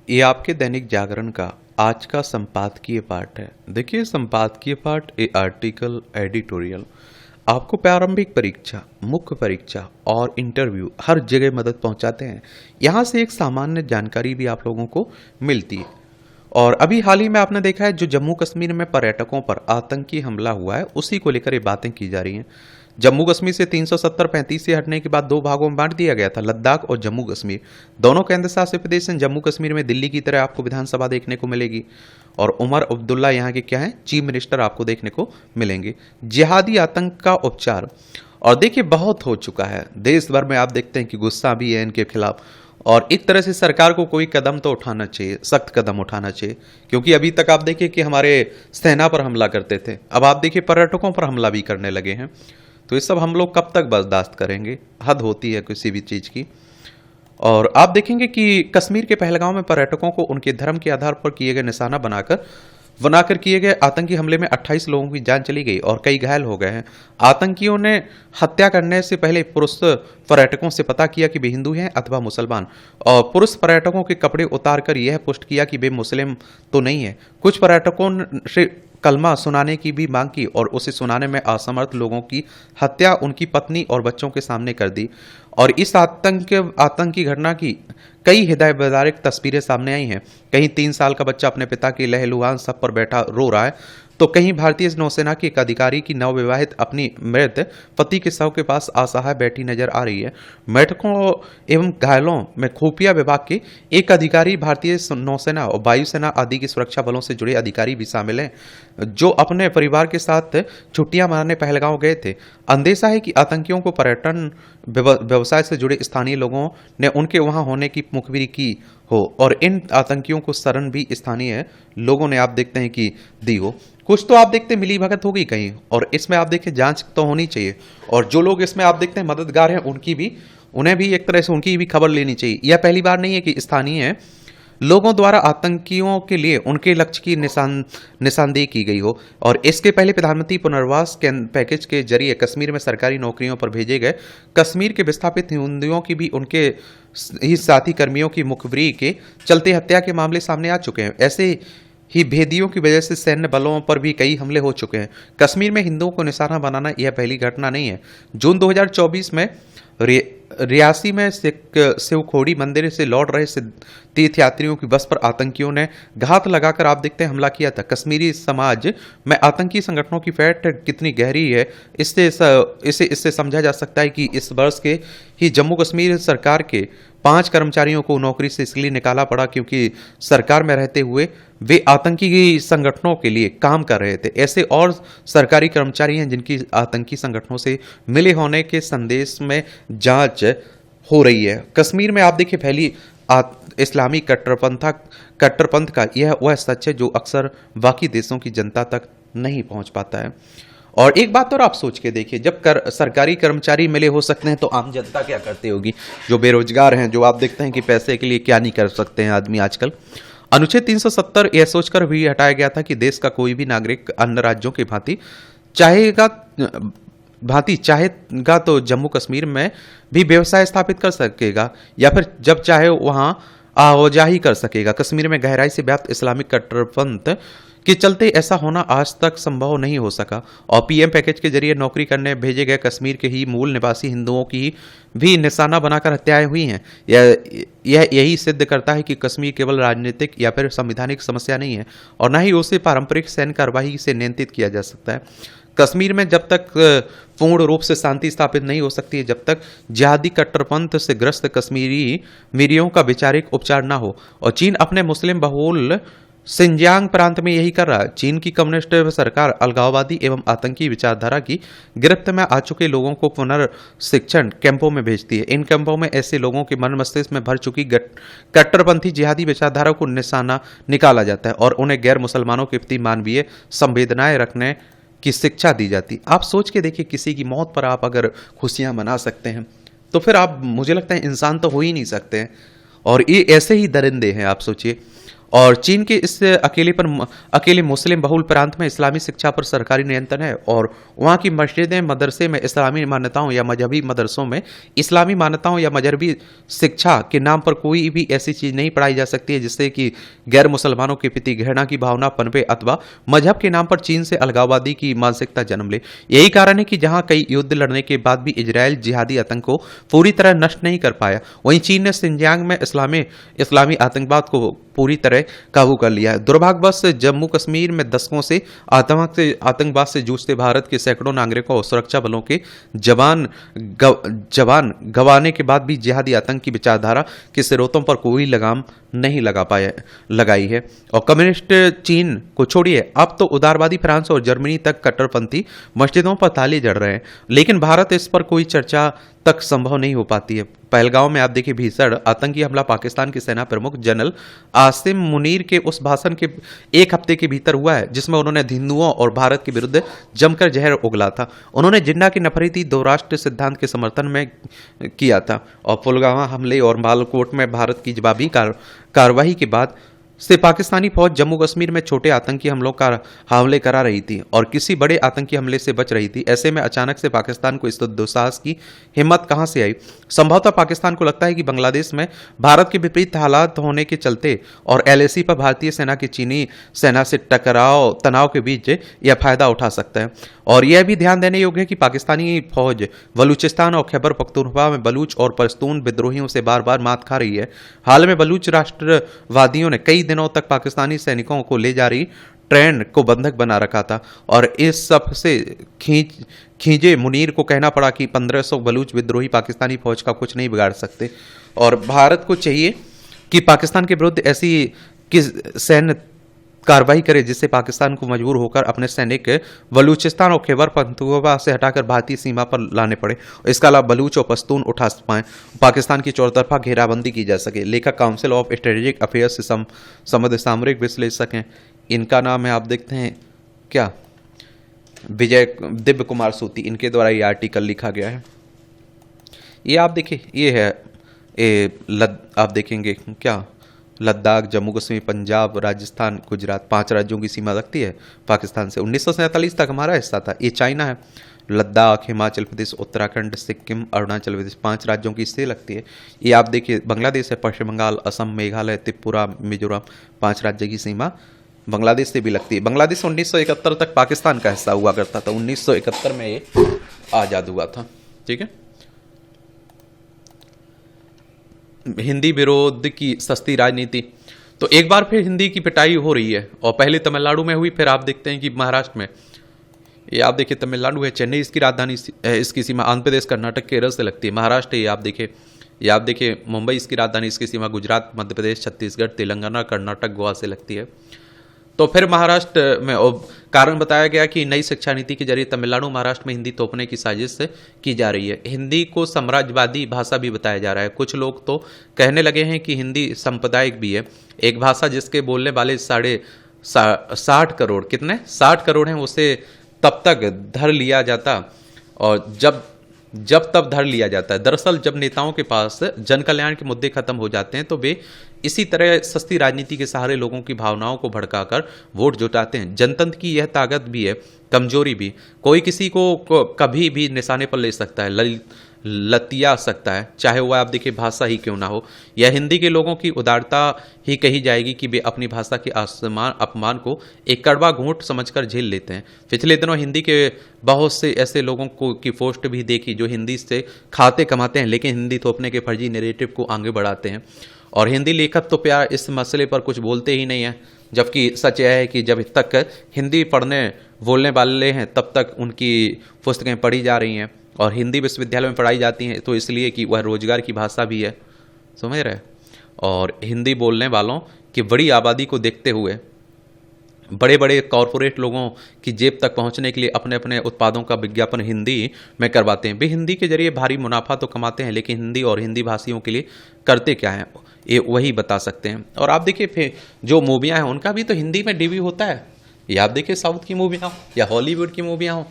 ये आपके दैनिक जागरण का आज का संपादकीय पाठ है। देखिए, संपादकीय पाठ ए आर्टिकल एडिटोरियल आपको प्रारंभिक परीक्षा, मुख्य परीक्षा और इंटरव्यू हर जगह मदद पहुंचाते हैं। यहाँ से एक सामान्य जानकारी भी आप लोगों को मिलती है। और अभी हाल ही में आपने देखा है जो जम्मू कश्मीर में पर्यटकों पर आतंकी हमला हुआ है, उसी को लेकर ये बातें की जा रही हैं। जम्मू कश्मीर से 370-35 से हटने के बाद दो भागों में बांट दिया गया था, लद्दाख और जम्मू कश्मीर। दोनों केंद्र शासित प्रदेश हैं। जम्मू कश्मीर में दिल्ली की तरह आपको विधानसभा देखने को मिलेगी और उमर अब्दुल्ला यहाँ के क्या हैं, चीफ मिनिस्टर आपको देखने को मिलेंगे। जिहादी आतंक का उपचार, और देखिए बहुत हो चुका है देश भर में। आप देखते हैं कि गुस्सा भी है इनके खिलाफ और एक तरह से सरकार को कोई कदम तो उठाना चाहिए, सख्त कदम उठाना चाहिए। क्योंकि अभी तक आप देखिए कि हमारे सेना पर हमला करते थे, अब आप देखिए पर्यटकों पर हमला भी करने लगे हैं। तो ये सब हम लोग कब तक बर्दाश्त करेंगे? हद होती है किसी भी चीज़ की। और आप देखेंगे कि कश्मीर के पहलगांव में पर्यटकों को उनके धर्म के आधार पर किए गए निशाना बनाकर किए गए आतंकी हमले में 28 लोगों की जान चली गई और कई घायल हो गए हैं। आतंकियों ने हत्या करने से पहले पुरुष पर्यटकों से पता किया कि वे हिंदू हैं अथवा मुसलमान, और पुरुष पर्यटकों के कपड़े उतारकर यह पुष्ट किया कि वे मुस्लिम तो नहीं है। कुछ पर्यटकों से कलमा सुनाने की भी मांग की और उसे सुनाने में असमर्थ लोगों की हत्या उनकी पत्नी और बच्चों के सामने कर दी। और इस आतंकी घटना की कई हृदयविदारक तस्वीरें सामने आई हैं। कहीं 3 साल का बच्चा अपने पिता के लहलुहान सब पर बैठा रो रहा है, तो कहीं भारतीय नौसेना के एक अधिकारी की नवविवाहित अपनी मृत पति के शव के पास असहाय बैठी नजर आ रही है। मृतकों एवं घायलों में खुफिया विभाग के एक अधिकारी, भारतीय नौसेना और वायुसेना आदि की सुरक्षा बलों से जुड़े अधिकारी भी शामिल हैं, जो अपने परिवार के साथ छुट्टियां मनाने पहलगांव गए थे। अंदेशा है कि आतंकियों को पर्यटन व्यवसाय से जुड़े स्थानीय लोगों ने उनके वहां होने की मुखबिरी की हो और इन आतंकियों को शरण भी स्थानीय लोगों ने आप देखते हैं कि दी हो। कुछ तो आप देखते हैं मिली भगत होगी कहीं, और इसमें आप देखिए जांच तो होनी चाहिए। और जो लोग इसमें आप देखते हैं मददगार हैं, उन्हें भी एक तरह से उनकी भी खबर लेनी चाहिए। यह पहली बार नहीं है कि स्थानीय लोगों द्वारा आतंकियों के लिए उनके लक्ष्य की निशानदेही की गई हो। और इसके पहले प्रधानमंत्री पुनर्वास पैकेज के जरिए कश्मीर में सरकारी नौकरियों पर भेजे गए कश्मीर के विस्थापित हिंदुओं की भी उनके ही साथी कर्मियों की मुखबिरी के चलते हत्या के मामले सामने आ चुके हैं। ऐसे ही भेदियों की वजह से सैन्य बलों पर भी कई हमले हो चुके हैं। कश्मीर में हिंदुओं को निशाना बनाना यह पहली घटना नहीं है। जून 2024 में रियासी में शिवखोड़ी मंदिर से लौट रहे तीर्थयात्रियों की बस पर आतंकियों ने घात लगाकर आप देखते हैं हमला किया था। कश्मीरी समाज में आतंकी संगठनों की फैट कितनी गहरी है, इससे समझा जा सकता है कि इस वर्ष के ही जम्मू कश्मीर सरकार के 5 कर्मचारियों को नौकरी से इसलिए निकाला पड़ा क्योंकि सरकार में रहते हुए वे आतंकी संगठनों के लिए काम कर रहे थे। ऐसे और सरकारी कर्मचारी हैं जिनकी आतंकी संगठनों से मिले होने के संदेश में जांच हो रही है। कश्मीर में आप देखिए फैली इस्लामी कट्टरपंथ का यह वह सच है जो अक्सर बाकी देशों की जनता तक नहीं पहुंच पाता है। और एक बात और आप सोच के देखिए, जब सरकारी कर्मचारी मिले हो सकते हैं तो आम जनता क्या करती होगी? जो बेरोजगार हैं, जो आप देखते हैं कि पैसे के लिए क्या नहीं कर सकते हैं आदमी आजकल। अनुच्छेद 370 यह सोचकर भी हटाया गया था कि देश का कोई भी नागरिक अन्य राज्यों की भांति चाहेगा तो जम्मू कश्मीर में भी व्यवसाय स्थापित कर सकेगा या फिर जब चाहे वहां आवाजाही कर सकेगा। कश्मीर में गहराई से व्याप्त इस्लामिक कट्टरपंथ के चलते ऐसा होना आज तक संभव नहीं हो सका। और पीएम पैकेज के जरिए नौकरी करने भेजे गए कश्मीर के ही मूल निवासी हिंदुओं की भी निशाना बनाकर हत्याएं हुई हैं। यही सिद्ध करता है कि कश्मीर केवल राजनीतिक या फिर संवैधानिक समस्या नहीं है और न ही उसे पारंपरिक सैन्य कार्रवाई से नियंत्रित किया जा सकता है। कश्मीर में जब तक पूर्ण रूप से शांति स्थापित नहीं हो सकती है, जब तक जिहादी कट्टरपंथ से ग्रस्त कश्मीरी मीरियों का वैचारिक उपचार न हो। और चीन अपने मुस्लिम बहुल सिंजियांग प्रांत में यही कर रहा है। चीन की कम्युनिस्ट सरकार अलगाववादी एवं आतंकी विचारधारा की गिरफ्त में आ चुके लोगों को पुनर्शिक्षण कैंपों में भेजती है। इन कैंपों में ऐसे लोगों के मन मस्तिष्क में भर चुकी कट्टरपंथी जिहादी विचारधारा को निशाना निकाला जाता है और उन्हें गैर मुसलमानों के प्रति मानवीय संवेदनाएं रखने की शिक्षा दी जाती। आप सोच के देखिए, किसी की मौत पर आप अगर खुशियां मना सकते हैं तो फिर आप, मुझे लगता है, इंसान तो हो ही नहीं सकते हैं। और ये ऐसे ही दरिंदे हैं, आप सोचिए। और चीन के इस अकेले मुस्लिम बहुल प्रांत में इस्लामी शिक्षा पर सरकारी नियंत्रण है और वहाँ की मस्जिदें मदरसे में इस्लामी मान्यताओं या मजहबी मदरसों में इस्लामी मान्यताओं या मजहबी शिक्षा के नाम पर कोई भी ऐसी चीज़ नहीं पढ़ाई जा सकती है जिससे कि गैर मुसलमानों के प्रति घृणा की भावना पनपे अथवा मजहब के नाम पर चीन से अलगाववादी की मानसिकता जन्म ले। यही कारण है कि जहाँ कई युद्ध लड़ने के बाद भी इजरायल जिहादी आतंक को पूरी तरह नष्ट नहीं कर पाया, वहीं चीन ने सिंजियांग में इस्लामी आतंकवाद को पूरी तरह काबू कर लिया है। दुर्भाग्यवश जम्मू कश्मीर में दशकों से आतंकवाद से जूझते भारत के सैकड़ों नागरिकों और सुरक्षा बलों के जवान गंवाने के बाद भी जिहादी आतंक की विचारधारा के स्रोतों पर कोई लगाम नहीं लगाई है। और कम्युनिस्ट चीन को छोड़िए, अब तो उदारवादी फ्रांस और जर्मनी तक कट्टरपंथी मस्जिदों पर ताले जड़ रहे हैं, लेकिन भारत इस पर कोई चर्चा तक संभव नहीं हो पाती है। पहलगांव में आप देखिए भीषण आतंकी हमला पाकिस्तान के सेना प्रमुख जनरल आसिम मुनीर के उस भाषण के एक हफ्ते के भीतर हुआ है जिसमें उन्होंने हिंदुओं और भारत के विरुद्ध जमकर जहर उगला था। उन्होंने जिन्ना की नफरती दो राष्ट्र सिद्धांत के समर्थन में किया था और पुलवामा हमले और बालाकोट में भारत की जवाबी कार्रवाई के बाद से पाकिस्तानी फौज जम्मू कश्मीर में छोटे आतंकी हमले करा रही थी और किसी बड़े आतंकी हमले से बच रही थी। ऐसे में अचानक से पाकिस्तान को इस दुस्साहस की हिम्मत कहां से आई? संभवतः पाकिस्तान को लगता है कि बांग्लादेश में भारत के विपरीत हालात होने के चलते और एलएसी पर भारतीय सेना की चीनी सेना से तनाव के बीच यह फायदा उठा सकता है। और यह भी ध्यान देने योग्य है कि पाकिस्तानी फौज बलूचिस्तान और खैबर पख्तूनख्वा में बलूच और पश्तून विद्रोहियों से बार बार मात खा रही है। हाल में बलूच राष्ट्रवादियों ने कई दिनों तक पाकिस्तानी सैनिकों को ले जा रही ट्रेन को बंधक बना रखा था और इस सब से खींचे मुनीर को कहना पड़ा कि 1500 बलूच विद्रोही पाकिस्तानी फौज का कुछ नहीं बिगाड़ सकते। और भारत को चाहिए कि पाकिस्तान के विरुद्ध ऐसी सैन्य कार्रवाई करे जिससे पाकिस्तान को मजबूर होकर अपने सैनिक बलूचिस्तान और खैबर पख्तूनख्वा से हटाकर भारतीय सीमा पर लाने पड़े। इसका लाभ बलूच और पश्तून उठा पाएं, पाकिस्तान की चौतरफा घेराबंदी की जा सके। लेखक काउंसिल ऑफ स्ट्रेटेजिक अफेयर्स से संबद्ध सामरिक विश्लेषक हैं, इनका नाम है आप देखते हैं क्या, दिव्य कुमार सूती, इनके द्वारा ये आर्टिकल लिखा गया है। ये आप देखिए, ये है आप देखेंगे क्या, लद्दाख, जम्मू कश्मीर, पंजाब, राजस्थान, गुजरात, 5 राज्यों की सीमा लगती है पाकिस्तान से। 1947 तक हमारा हिस्सा था। ये चाइना है। लद्दाख, हिमाचल प्रदेश, उत्तराखंड, सिक्किम, अरुणाचल प्रदेश, 5 राज्यों की इससे लगती है। ये आप देखिए बांग्लादेश है, पश्चिम बंगाल, असम, मेघालय, त्रिपुरा, मिजोरम, 5 राज्य की सीमा बांग्लादेश से भी लगती है। बांग्लादेश 1971 तक पाकिस्तान का हिस्सा हुआ करता था। 1971 में ये आज़ाद हुआ था। ठीक है। हिंदी विरोध की सस्ती राजनीति, तो एक बार फिर हिंदी की पिटाई हो रही है और पहले तमिलनाडु में हुई, फिर आप देखते हैं कि महाराष्ट्र में। ये आप देखिए तमिलनाडु है, चेन्नई इसकी राजधानी है, इसकी सीमा आंध्र प्रदेश, कर्नाटक, केरल से लगती है। महाराष्ट्र ये आप देखिए मुंबई इसकी राजधानी, इसकी सीमा गुजरात, मध्य प्रदेश, छत्तीसगढ़, तेलंगाना, कर्नाटक, गोवा से लगती है। तो फिर महाराष्ट्र में कारण बताया गया कि नई शिक्षा नीति के जरिए तमिलनाडु महाराष्ट्र में हिंदी थोपने की साजिश की जा रही है। हिंदी को साम्राज्यवादी भाषा भी बताया जा रहा है। कुछ लोग तो कहने लगे हैं कि हिंदी सांप्रदायिक भी है, एक भाषा जिसके बोलने वाले 60 करोड़, कितने 60 करोड़ हैं, उसे तब तक धर लिया जाता और जब तब धर लिया जाता है। दरअसल जब नेताओं के पास जन कल्याण के मुद्दे खत्म हो जाते हैं तो वे इसी तरह सस्ती राजनीति के सहारे लोगों की भावनाओं को भड़काकर वोट जुटाते हैं। जनतंत्र की यह ताकत भी है, कमजोरी भी। कोई किसी को कभी भी निशाने पर ले सकता है, लतिया सकता है, चाहे वह आप देखिए भाषा ही क्यों ना हो। यह हिंदी के लोगों की उदारता ही कही जाएगी कि वे अपनी भाषा के अपमान को एक कड़वा घूंट समझकर झेल लेते हैं। पिछले दिनों हिंदी के बहुत से ऐसे लोगों को की पोस्ट भी देखी जो हिंदी से खाते कमाते हैं लेकिन हिंदी थोपने के फर्जी नैरेटिव को आगे बढ़ाते हैं। और हिंदी लेखक तो प्यार इस मसले पर कुछ बोलते ही नहीं है, जबकि सच यह है कि जब तक हिंदी पढ़ने बोलने वाले हैं तब तक उनकी पुस्तकें पढ़ी जा रही हैं और हिंदी विश्वविद्यालय में पढ़ाई जाती हैं, तो इसलिए कि वह रोजगार की भाषा भी है, समझ रहे। और हिंदी बोलने वालों की बड़ी आबादी को देखते हुए बड़े बड़े कॉरपोरेट लोगों की जेब तक पहुंचने के लिए अपने अपने उत्पादों का विज्ञापन हिंदी में करवाते हैं। वे हिंदी के जरिए भारी मुनाफा तो कमाते हैं, लेकिन हिंदी और हिंदी भाषियों के लिए करते क्या हैं ये वही बता सकते हैं। और आप देखिए फिर जो मूवियाँ हैं उनका भी तो हिंदी में डेब्यू होता है। या आप देखिए साउथ की मूवियाँ हो या हॉलीवुड की मूवियाँ हो,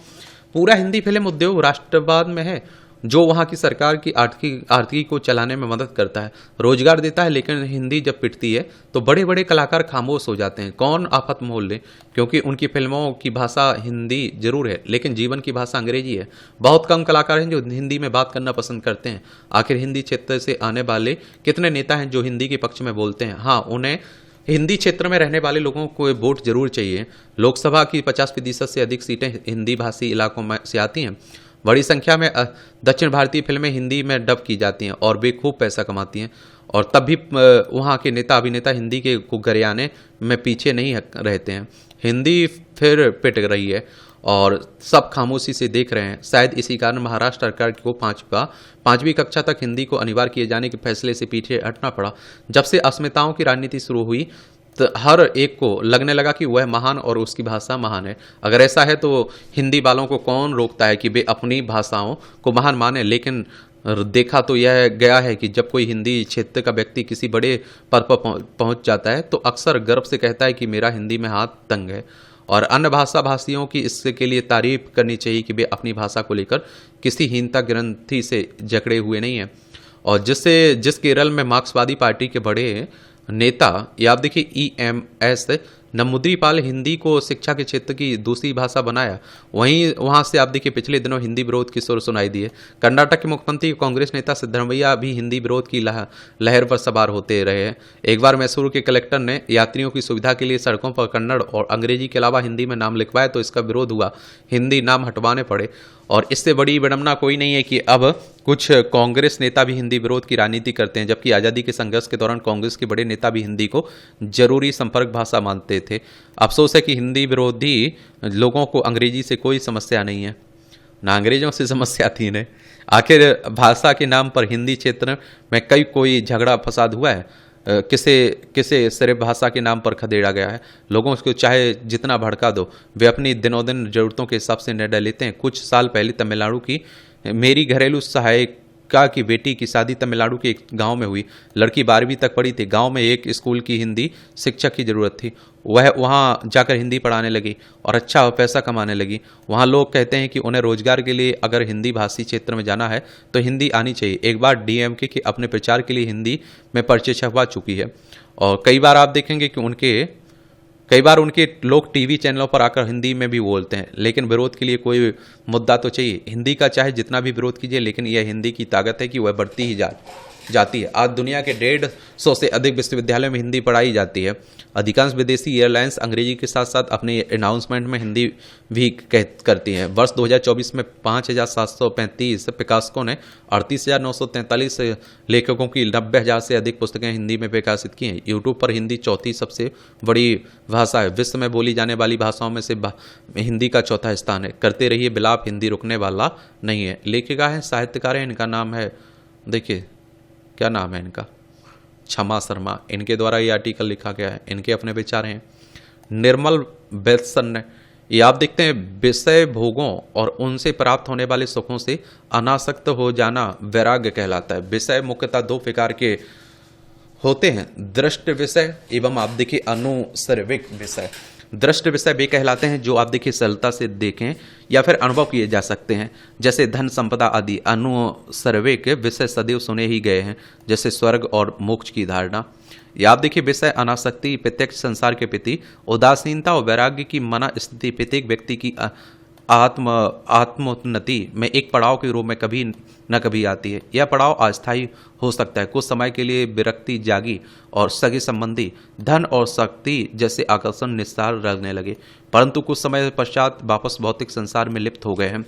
पूरा हिंदी फिल्म उद्योग राष्ट्रवाद में है। जो वहाँ की सरकार की आर्थिकी को चलाने में मदद करता है, रोजगार देता है। लेकिन हिंदी जब पिटती है तो बड़े बड़े कलाकार खामोश हो जाते हैं। कौन आफत मोल ले, क्योंकि उनकी फिल्मों की भाषा हिंदी जरूर है लेकिन जीवन की भाषा अंग्रेजी है। बहुत कम कलाकार हैं जो हिंदी में बात करना पसंद करते हैं। आखिर हिंदी क्षेत्र से आने वाले कितने नेता हैं जो हिंदी के पक्ष में बोलते हैं? हाँ, उन्हें हिंदी क्षेत्र में रहने वाले लोगों को वोट जरूर चाहिए। लोकसभा की 50% से अधिक सीटें हिंदी भाषी इलाकों में से आती हैं। बड़ी संख्या में दक्षिण भारतीय फिल्में हिंदी में डब की जाती हैं और वे खूब पैसा कमाती हैं। और तब भी वहाँ के नेता अभिनेता हिंदी के को गरियाने में पीछे नहीं रहते हैं। हिंदी फिर पिट रही है और सब खामोशी से देख रहे हैं। शायद इसी कारण महाराष्ट्र सरकार को पांचवी कक्षा तक हिंदी को अनिवार्य किए जाने के फैसले से पीछे हटना पड़ा। जब से अस्मिताओं की राजनीति शुरू हुई तो हर एक को लगने लगा कि वह महान और उसकी भाषा महान है। अगर ऐसा है तो हिंदी वालों को कौन रोकता है कि वे अपनी भाषाओं को महान माने। लेकिन देखा तो यह गया है कि जब कोई हिंदी क्षेत्र का व्यक्ति किसी बड़े पद पर पहुंच जाता है तो अक्सर गर्व से कहता है कि मेरा हिंदी में हाथ तंग है। और अन्य भाषा भाषियों की इसके लिए तारीफ करनी चाहिए कि वे अपनी भाषा को लेकर किसी हीनता ग्रंथि से जकड़े हुए नहीं हैं। और जिस केरल में मार्क्सवादी पार्टी के बड़े नेता, या आप देखिए EMS नमूद्रीपाल हिंदी को शिक्षा के क्षेत्र की दूसरी भाषा बनाया, वहाँ से आप देखिए पिछले दिनों हिंदी विरोध की सुर सुनाई दी है। कर्नाटक के मुख्यमंत्री कांग्रेस नेता सिद्धरमैया भी हिंदी विरोध की लहर पर सवार होते रहे हैं। एक बार मैसूर के कलेक्टर ने यात्रियों की सुविधा के लिए सड़कों पर कन्नड़ और अंग्रेजी के अलावा हिंदी में नाम लिखवाए तो इसका विरोध हुआ, हिंदी नाम हटवाने पड़े। और इससे बड़ी विडंबना कोई नहीं है कि अब कुछ कांग्रेस नेता भी हिंदी विरोध की राजनीति करते हैं, जबकि आज़ादी के संघर्ष के दौरान कांग्रेस के बड़े नेता भी हिंदी को जरूरी संपर्क भाषा मानते थे। अफसोस है कि हिंदी विरोधी लोगों को अंग्रेजी से कोई समस्या नहीं है, ना अंग्रेजों से समस्या थी इन्हें। आखिर भाषा के नाम पर हिंदी क्षेत्र में कोई झगड़ा फसाद हुआ है? किसे सिर्फ भाषा के नाम पर खदेड़ा गया है? लोगों को चाहे जितना भड़का दो, वे अपनी दिनों-दिन जरूरतों के हिसाब से निर्णय लेते हैं। कुछ साल पहले तमिलनाडु की मेरी घरेलू सहायिका की बेटी की शादी तमिलनाडु के एक गांव में हुई। लड़की 12वीं तक पढ़ी थी। गांव में एक स्कूल की हिंदी शिक्षक की जरूरत थी। वह वहां जाकर हिंदी पढ़ाने लगी और अच्छा पैसा कमाने लगी। वहां लोग कहते हैं कि उन्हें रोजगार के लिए अगर हिंदी भाषी क्षेत्र में जाना है तो हिंदी आनी चाहिए। एक बार DMK के अपने प्रचार के लिए हिंदी में पर्चे छपवा चुकी है और कई बार आप देखेंगे कि कई बार उनके लोग टीवी चैनलों पर आकर हिंदी में भी बोलते हैं। लेकिन विरोध के लिए कोई मुद्दा तो चाहिए। हिंदी का चाहे जितना भी विरोध कीजिए, लेकिन यह हिंदी की ताकत है कि वह बढ़ती ही जाती है। आज दुनिया के 150 से अधिक विश्वविद्यालयों में हिंदी पढ़ाई जाती है। अधिकांश विदेशी एयरलाइंस अंग्रेजी के साथ साथ अपने अनाउंसमेंट में हिंदी भी करती हैं। वर्ष 2024 में 5,735 प्रकाशकों ने 38,943 लेखकों की 90,000 से अधिक पुस्तकें हिंदी में प्रकाशित की हैं। यूट्यूब पर हिंदी चौथी सबसे बड़ी भाषा है। विश्व में बोली जाने वाली भाषाओं में से हिंदी का चौथा स्थान है। करते रहिए बिलाप, हिंदी रुकने वाला नहीं है। लेखिका है, साहित्यकार है, इनका नाम है, देखिए क्या नाम है इनका, क्षमा शर्मा। इनके द्वारा ये आर्टिकल लिखा गया है। इनके अपने विचार हैं। निर्मल बेत्सन ने, ये आप देखते हैं, विषय भोगों और उनसे प्राप्त होने वाले सुखों से अनासक्त हो जाना वैराग्य कहलाता है। विषय मुख्यतः दो प्रकार के होते हैं, दृष्ट विषय एवं आप देखिए अनुसर्विक विषय। दृष्ट विषय वे कहलाते हैं जो आप देखिए सरलता से देखें या फिर अनुभव किए जा सकते हैं, जैसे धन संपदा आदि। अनुसर्विक विषय सदैव सुने ही गए हैं, जैसे स्वर्ग और मोक्ष की धारणा। या आप देखिए विषय अनासक्ति, प्रत्यक्ष संसार के प्रति उदासीनता और वैराग्य की मना स्थिति प्रत्येक व्यक्ति की आत्मोन्नति में एक पड़ाव के रूप में कभी न कभी आती है। यह पड़ाव अस्थायी हो सकता है। कुछ समय के लिए विरक्ति जागी और सगे संबंधी धन और शक्ति जैसे आकर्षण निस्तार लगने लगे, परंतु कुछ समय पश्चात वापस भौतिक संसार में लिप्त हो गए हैं।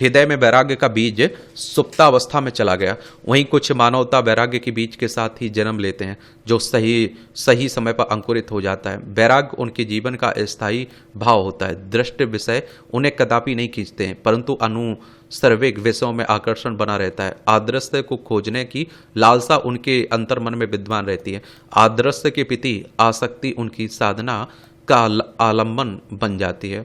हृदय में वैराग्य का बीज सुप्तावस्था में चला गया। वहीं कुछ मानवता वैराग्य के बीज के साथ ही जन्म लेते हैं, जो सही समय पर अंकुरित हो जाता है। वैराग्य उनके जीवन का स्थायी भाव होता है। दृष्ट विषय उन्हें कदापि नहीं खींचते हैं, परंतु अनुसर्विक विषयों में आकर्षण बना रहता है। आदर्श को खोजने की लालसा उनके अंतर्मन में विद्यमान रहती है। आदर्श के प्रति आसक्ति उनकी साधना का आलंबन बन जाती है।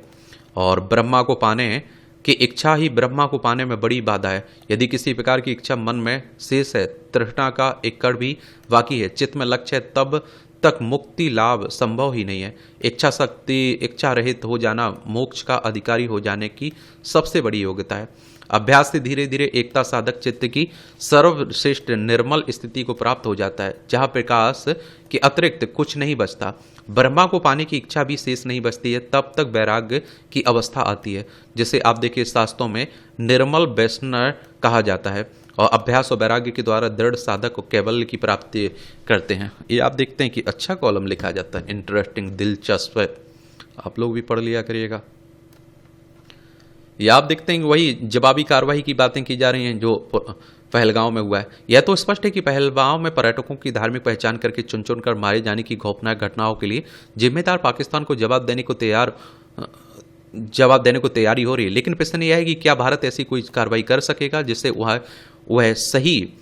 और ब्रह्मा को पाने की इच्छा ही ब्रह्मा को पाने में बड़ी बाधा है। यदि किसी प्रकार की इच्छा मन में शेष है, तृष्णा का एक कण भी बाकी है, चित्त में लक्ष्य है, तब तक मुक्ति लाभ संभव ही नहीं है। इच्छा रहित हो जाना मोक्ष का अधिकारी हो जाने की सबसे बड़ी योग्यता है। अभ्यास से धीरे धीरे एकता साधक चित्त की सर्वश्रेष्ठ निर्मल स्थिति को प्राप्त हो जाता है, जहाँ प्रकाश के अतिरिक्त कुछ नहीं बचता। ब्रह्मा को पाने की इच्छा भी शेष नहीं बचती है, तब तक वैराग्य की अवस्था आती है, जिसे आप देखिए शास्त्रों में निर्मल वैष्णव कहा जाता है। और अभ्यास और वैराग्य के द्वारा दृढ़ साधक को कैवल्य की प्राप्ति करते हैं। ये आप देखते हैं कि अच्छा कॉलम लिखा जाता है, इंटरेस्टिंग, दिलचस्प है, आप लोग भी पढ़ लिया करिएगा। ये आप देखते हैं कि वही जवाबी कार्रवाई की बातें की जा रही हैं जो पहलगांव में हुआ है। यह तो स्पष्ट है कि पहलगांव में पर्यटकों की धार्मिक पहचान करके चुन चुन कर मारे जाने की खौफनाक घटनाओं के लिए जिम्मेदार पाकिस्तान को जवाब देने को तैयारी हो रही है। लेकिन प्रश्न यह है कि क्या भारत ऐसी कोई कार्रवाई कर सकेगा जिससे वह सही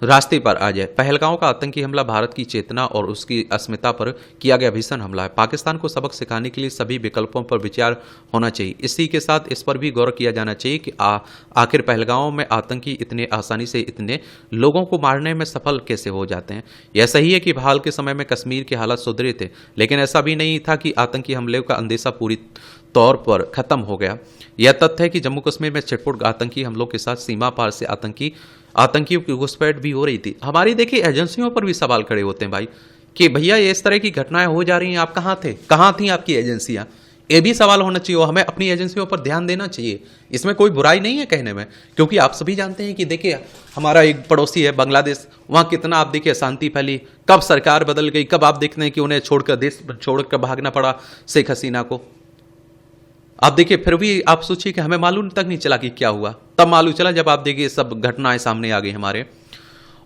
रास्ते पर आ जाए। पहलगांव का आतंकी हमला भारत की चेतना और उसकी अस्मिता पर किया गया भीषण हमला है। पाकिस्तान को सबक सिखाने के लिए सभी विकल्पों पर विचार होना चाहिए। इसी के साथ इस पर भी गौर किया जाना चाहिए कि आखिर पहलगांव में आतंकी इतने आसानी से इतने लोगों को मारने में सफल कैसे हो जाते हैं। यह सही है कि हाल के समय में कश्मीर के हालात सुधरे थे, लेकिन ऐसा भी नहीं था कि आतंकी हमले का अंदेशा पूरी तौर पर खत्म हो गया। यह तथ्य है कि जम्मू कश्मीर में छिटपुट आतंकी हमलों के साथ सीमा पार से आतंकियों की घुसपैठ भी हो रही थी। हमारी देखिए एजेंसियों पर भी सवाल खड़े होते हैं भाई कि भैया ये इस तरह की घटनाएं हो जा रही हैं, आप कहाँ थे, कहाँ थी आपकी एजेंसियां। ये भी सवाल होना चाहिए और हमें अपनी एजेंसियों पर ध्यान देना चाहिए। इसमें कोई बुराई नहीं है कहने में, क्योंकि आप सभी जानते हैं कि देखिए हमारा एक पड़ोसी है बांग्लादेश, वहाँ कितना आप देखिए शांति फैली, कब सरकार बदल गई, कब आप देखते हैं कि उन्हें छोड़कर देश छोड़कर भागना पड़ा शेख हसीना को। आप देखिए फिर भी आप सोचिए कि हमें मालूम तक नहीं चला कि क्या हुआ, तब मालूम चला जब आप देखिए सब घटनाएं सामने आ गई हमारे।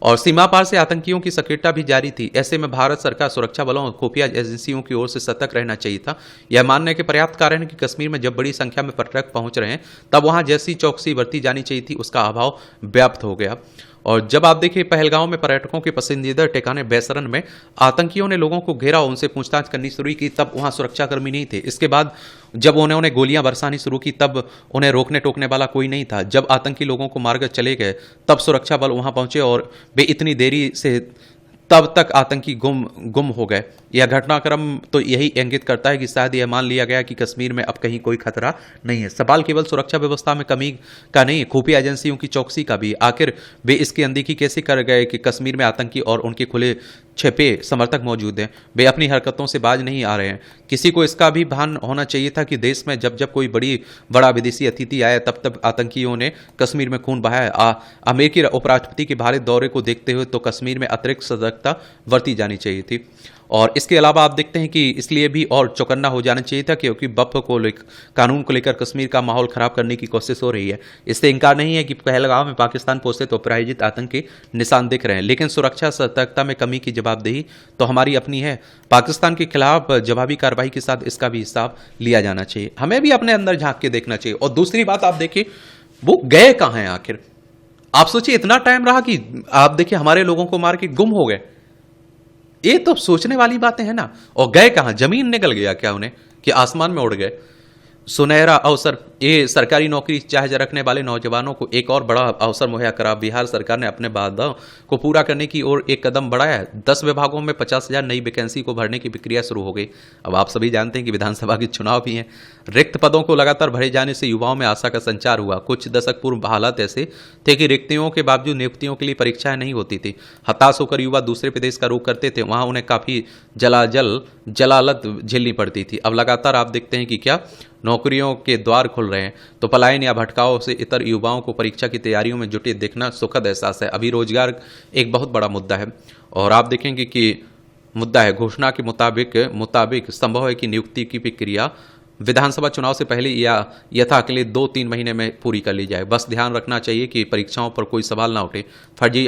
और सीमा पार से आतंकियों की सक्रियता भी जारी थी। ऐसे में भारत सरकार, सुरक्षा बलों और खुफिया एजेंसियों की ओर से सतर्क रहना चाहिए था। यह मानने के पर्याप्त कारण है कि कश्मीर में जब बड़ी संख्या में पर्यटक पहुंच रहे हैं, तब वहां जैसी चौकसी बरती जानी चाहिए थी उसका अभाव व्याप्त हो गया। और जब आप देखिए पहलगांव में पर्यटकों के पसंदीदा ठिकाने बैसरन में आतंकियों ने लोगों को घेरा, उनसे पूछताछ करनी शुरू की, तब वहां सुरक्षाकर्मी नहीं थे। इसके बाद जब उन्होंने गोलियां बरसानी शुरू की, तब उन्हें रोकने टोकने वाला कोई नहीं था। जब आतंकी लोगों को मारकर चले गए, तब सुरक्षा बल वहां पहुंचे और वे इतनी देरी से तब तक आतंकी गुम हो गए। यह घटनाक्रम तो यही इंगित करता है कि शायद यह मान लिया गया कि कश्मीर में अब कहीं कोई खतरा नहीं है। सवाल केवल सुरक्षा व्यवस्था में कमी का नहीं, खुफिया एजेंसियों की चौकसी का भी। आखिर वे इसकी अनदेखी कैसे कर गए कि कश्मीर में आतंकी और उनके खुले छिपे समर्थक मौजूद हैं, वे अपनी हरकतों से बाज नहीं आ रहे हैं। किसी को इसका भी भान होना चाहिए था कि देश में जब जब कोई बड़ा विदेशी अतिथि आया, तब तब आतंकियों ने कश्मीर में खून बहाया। अमेरिकी उपराष्ट्रपति के भारत दौरे को देखते हुए तो कश्मीर में अतिरिक्त सतर्कता बरती जानी चाहिए थी। और इसके अलावा आप देखते हैं कि इसलिए भी और चौकन्ना हो जाना चाहिए था क्योंकि कानून को लेकर कश्मीर का माहौल खराब करने की कोशिश हो रही है। इससे इनकार नहीं है कि पहलगाम में पाकिस्तान पोषित और प्रायोजित आतंकी निशान दिख रहे हैं, लेकिन सुरक्षा सतर्कता में कमी की जवाबदेही तो हमारी अपनी है। पाकिस्तान के खिलाफ जवाबी कार्रवाई के साथ इसका भी हिसाब लिया जाना चाहिए। हमें भी अपने अंदर झांक के देखना चाहिए। और दूसरी बात आप देखिए, वो गए कहाँ हैं आखिर। आप सोचिए इतना टाइम रहा कि आप देखिए हमारे लोगों को मार के गुम हो गए। ये तो सोचने वाली बातें हैं ना। और गए कहां, जमीन निकल गया क्या उन्हें कि आसमान में उड़ गए। सुनहरा अवसर, ये सरकारी नौकरी चाहे रखने वाले नौजवानों को एक और बड़ा अवसर मुहैया करा। बिहार सरकार ने अपने वादों को पूरा करने की ओर एक कदम बढ़ाया है। 10 विभागों में 50,000 नई वैकेंसी को भरने की प्रक्रिया शुरू हो गई। अब आप सभी जानते हैं कि विधानसभा के चुनाव भी हैं। रिक्त पदों को लगातार भरे जाने से युवाओं में आशा का संचार हुआ। कुछ दशक पूर्व हालात ऐसे थे कि रिक्तियों के बावजूद नियुक्तियों के लिए परीक्षाएं नहीं होती थी। हताश होकर युवा दूसरे प्रदेश का रुख करते थे, वहां उन्हें काफी जलालत झेलनी पड़ती थी। अब लगातार आप देखते हैं कि क्या नौकरियों के द्वार खुल रहे हैं, तो पलायन या भटकाव से इतर युवाओं को परीक्षा की तैयारियों में जुटे देखना सुखद एहसास है। अभी रोजगार एक बहुत बड़ा मुद्दा है और आप देखेंगे कि मुद्दा है। घोषणा के मुताबिक संभव है कि नियुक्ति की प्रक्रिया विधानसभा चुनाव से पहले या यथा अगले 2-3 महीने में पूरी कर ली जाए। बस ध्यान रखना चाहिए कि परीक्षाओं पर कोई सवाल ना उठे। फर्जी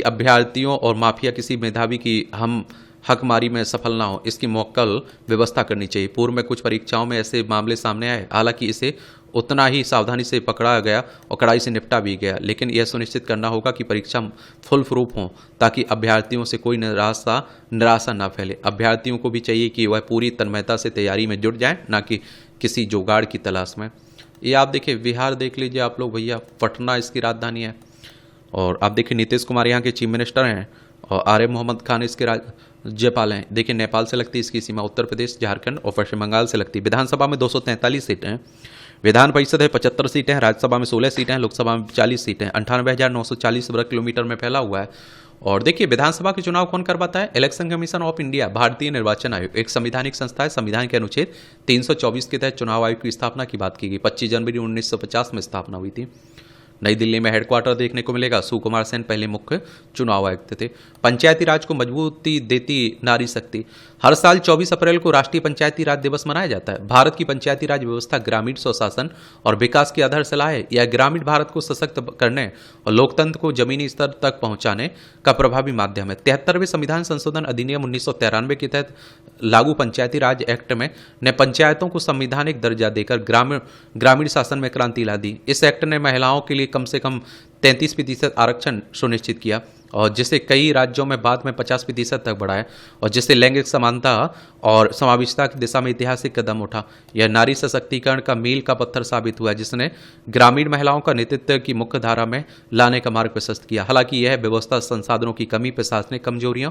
अभ्यर्थियों और माफिया किसी मेधावी की हम हकमारी में सफल ना हो, इसकी मौक्कल व्यवस्था करनी चाहिए। पूर्व में कुछ परीक्षाओं में ऐसे मामले सामने आए, हालांकि इसे उतना ही सावधानी से पकड़ा गया और कड़ाई से निपटा भी गया, लेकिन यह सुनिश्चित करना होगा कि परीक्षा फुल प्रूफ हो ताकि अभ्यर्थियों से कोई निराशा ना फैले। अभ्यर्थियों को भी चाहिए कि वह पूरी तन्मयता से तैयारी में जुट जाएं, ना कि किसी जुगाड़ की तलाश में। ये आप देखिए बिहार देख लीजिए आप लोग भैया, पटना इसकी राजधानी है। और आप देखिए नीतीश कुमार यहाँ के चीफ मिनिस्टर हैं और आरिफ मोहम्मद खान इसके राज्यपाल हैं। देखिए नेपाल से लगती है इसकी सीमा, उत्तर प्रदेश, झारखंड और पश्चिम बंगाल से लगती है। विधानसभा में 243 सीटें हैं। विधान परिषद है 75 सीटें हैं, राज्यसभा में 16 सीटें हैं, लोकसभा में 40 सीटें हैं, 98,940 वर्ग किलोमीटर में फैला हुआ है। और देखिए विधानसभा के चुनाव कौन करवाता है? इलेक्शन कमीशन ऑफ इंडिया, भारतीय निर्वाचन आयोग, एक संवैधानिक संस्था है। संविधान के अनुच्छेद 324 के तहत चुनाव आयोग की स्थापना की बात की गई। 25 जनवरी 1950 में स्थापना हुई थी। नई दिल्ली में हेडक्वार्टर देखने को मिलेगा। सुकुमार सेन पहले मुख्य चुनाव आयुक्त थे। पंचायती राज को मजबूती देती नारी शक्ति। हर साल 24 अप्रैल को राष्ट्रीय पंचायती राज दिवस मनाया जाता है। भारत की पंचायती राज व्यवस्था ग्रामीण स्वशासन और विकास की आधारशिला है। यह ग्रामीण भारत को सशक्त करने और लोकतंत्र को जमीनी स्तर तक पहुंचाने का प्रभावी माध्यम है। 73वें संविधान संशोधन अधिनियम 1993 के तहत लागू पंचायती राज एक्ट में ने पंचायतों को संवैधानिक दर्जा देकर ग्रामीण शासन में क्रांति ला दी। इस एक्ट ने महिलाओं के लिए कम से कम 33% आरक्षण सुनिश्चित किया और जिसे कई राज्यों में बाद में 50% तक बढ़ाया और जिससे लैंगिक समानता और समावेशिता की दिशा में ऐतिहासिक कदम उठा। यह नारी सशक्तिकरण का मील का पत्थर साबित हुआ जिसने ग्रामीण महिलाओं का नेतृत्व की मुख्य धारा में लाने का मार्ग प्रशस्त किया। हालांकि यह व्यवस्था संसाधनों की कमी, प्रशासनिक कमजोरियों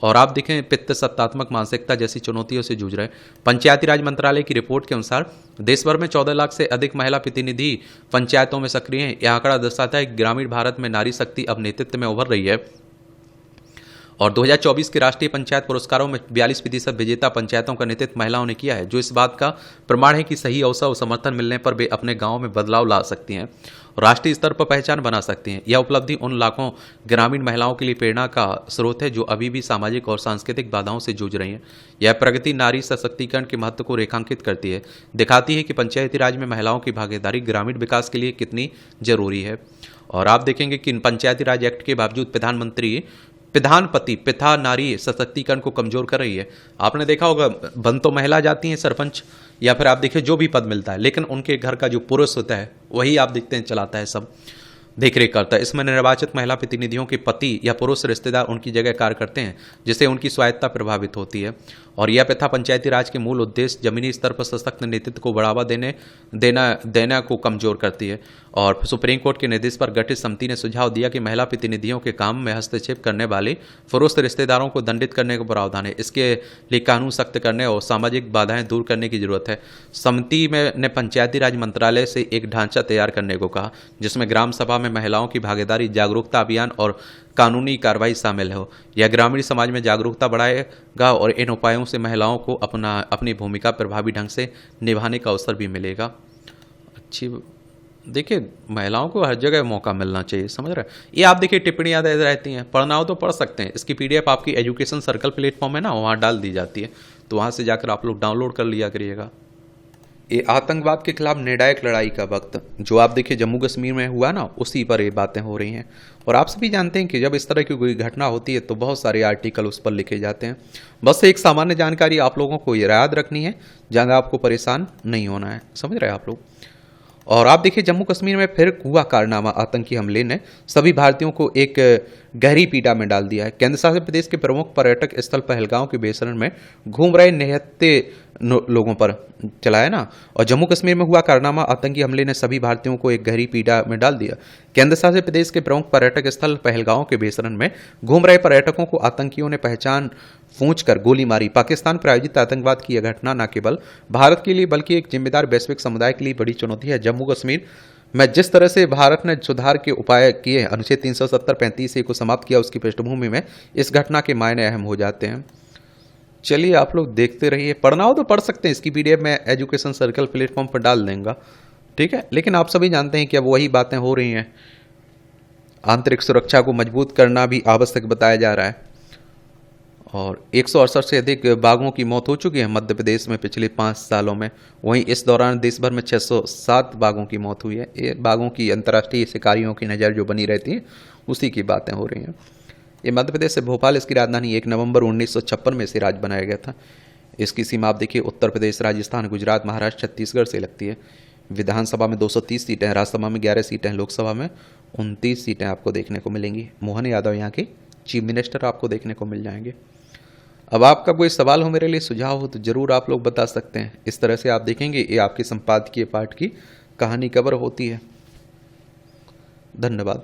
और आप देखें पित्त सत्तात्मक मानसिकता जैसी चुनौतियों से जूझ रहे। पंचायती राज मंत्रालय की रिपोर्ट के अनुसार देश भर में 14 लाख से अधिक महिला प्रतिनिधि पंचायतों में सक्रिय हैं। यह आंकड़ा दर्शाता है कि ग्रामीण भारत में नारी शक्ति अब नेतृत्व में उभर रही है। और 2024 के राष्ट्रीय पंचायत पुरस्कारों में 42% विजेता पंचायतों का नेतृत्व महिलाओं ने किया है, जो इस बात का प्रमाण है कि सही अवसर और समर्थन मिलने पर वे अपने गांव में बदलाव ला सकती हैं और राष्ट्रीय स्तर पर पहचान बना सकती हैं। यह उपलब्धि उन लाखों ग्रामीण महिलाओं के लिए प्रेरणा का स्रोत है जो अभी भी सामाजिक और सांस्कृतिक बाधाओं से जूझ रही हैं। यह प्रगति नारी सशक्तिकरण के महत्व को रेखांकित करती है, दिखाती है कि पंचायती राज में महिलाओं की भागीदारी ग्रामीण विकास के लिए कितनी जरूरी है। और आप देखेंगे कि पंचायती राज एक्ट के बावजूद प्रधानपति प्रथा नारी सशक्तिकरण को कमजोर कर रही है। आपने देखा होगा बन तो महिला जाती हैं सरपंच या फिर आप देखिए जो भी पद मिलता है, लेकिन उनके घर का जो पुरुष होता है वही आप देखते हैं चलाता है, सब देखरेख करता है। इसमें निर्वाचित महिला प्रतिनिधियों के पति या पुरुष रिश्तेदार उनकी जगह कार्य करते हैं, जिससे उनकी स्वायत्ता प्रभावित होती है। और यह प्रथा पंचायती राज के मूल उद्देश्य जमीनी स्तर पर सशक्त नेतृत्व को बढ़ावा देना को कमजोर करती है। और सुप्रीम कोर्ट के निर्देश पर गठित समिति ने सुझाव दिया कि महिला प्रतिनिधियों के काम में हस्तक्षेप करने वाले पुरुष रिश्तेदारों को दंडित करने का प्रावधान है। इसके लिए कानून सख्त करने और सामाजिक बाधाएं दूर करने की जरूरत है। समिति ने पंचायती राज मंत्रालय से एक ढांचा तैयार करने को कहा जिसमें ग्राम सभा में महिलाओं की भागीदारी, जागरूकता अभियान और कानूनी कार्रवाई शामिल हो। यह ग्रामीण समाज में जागरूकता बढ़ाएगा और इन उपायों से महिलाओं को अपनी भूमिका प्रभावी ढंग से निभाने का अवसर भी मिलेगा। अच्छी देखिए महिलाओं को हर जगह मौका मिलना चाहिए, समझ रहे हैं। ये आप देखिए टिप्पणियाँ रहती हैं, पढ़ना हो तो पढ़ सकते हैं। इसकी PDF आपकी एजुकेशन सर्कल प्लेटफॉर्म है ना, वहाँ डाल दी जाती है, तो वहाँ से जाकर आप लोग डाउनलोड कर लिया करिएगा। ये आतंकवाद के खिलाफ निर्णायक लड़ाई का वक्त जो आप देखिए जम्मू कश्मीर में हुआ ना, उसी पर ये बातें हो रही हैं। और आप सभी जानते हैं कि जब इस तरह की कोई घटना होती है तो बहुत सारे आर्टिकल उस पर लिखे जाते हैं। बस एक सामान्य जानकारी आप लोगों को ये याद रखनी है, ज़्यादा आपको परेशान नहीं होना है, समझ रहे हैं आप लोग। और आप देखिए जम्मू कश्मीर में फिर हुआ कारनामा, आतंकी हमले ने सभी भारतीयों को एक गहरी पीड़ा में डाल दिया है। केंद्र शासित प्रदेश के प्रमुख पर्यटक स्थल पहलगांव के बेसरण में घूम रहे निहत्थे लोगों पर चलाया ना, और जम्मू कश्मीर में हुआ कारनामा आतंकी हमले ने सभी भारतीयों को एक गहरी पीड़ा में डाल दिया। केंद्र शासित प्रदेश के प्रमुख पर्यटक स्थल पहलगांव के बेसरण में घूम रहे पर्यटकों को आतंकियों ने पहचान पूछकर गोली मारी। पाकिस्तान प्रायोजित आतंकवाद की यह घटना न केवल भारत के लिए बल्कि एक जिम्मेदार वैश्विक समुदाय के लिए बड़ी चुनौती है। जम्मू कश्मीर में जिस तरह से भारत ने सुधार के उपाय किए, अनुच्छेद 370-35 को समाप्त किया, उसकी पृष्ठभूमि में इस घटना के मायने अहम हो जाते हैं। चलिए आप लोग देखते रहिए, पढ़ना हो तो पढ़ सकते हैं। इसकी PDF मैं एजुकेशन सर्कल प्लेटफॉर्म पर डाल देंगे, ठीक है। लेकिन आप सभी जानते हैं कि अब वही बातें हो रही हैं। आंतरिक सुरक्षा को मजबूत करना भी आवश्यक बताया जा रहा है। और 168 से अधिक बाघों की मौत हो चुकी है मध्य प्रदेश में पिछले 5 सालों में। वहीं इस दौरान देश भर में 607 बाघों की मौत हुई है। ये बाघों की अंतर्राष्ट्रीय शिकारियों की नज़र जो बनी रहती है उसी की बातें हो रही हैं। ये मध्य प्रदेश से भोपाल इसकी राजधानी 1 नवंबर 1956 में से राज्य बनाया गया था। इसकी सीमा आप देखिए उत्तर प्रदेश, राजस्थान, गुजरात, महाराष्ट्र, छत्तीसगढ़ से लगती है। विधानसभा में 230 सीटें हैं, राज्यसभा में 11 सीटें हैं, लोकसभा में 29 सीटें आपको देखने को मिलेंगी। मोहन यादव यहाँ के चीफ मिनिस्टर आपको देखने को मिल जाएंगे। अब आपका कोई सवाल हो, मेरे लिए सुझाव हो, तो ज़रूर आप लोग बता सकते हैं। इस तरह से आप देखेंगे ये आपके संपादकीय पाठ की कहानी कवर होती है। धन्यवाद।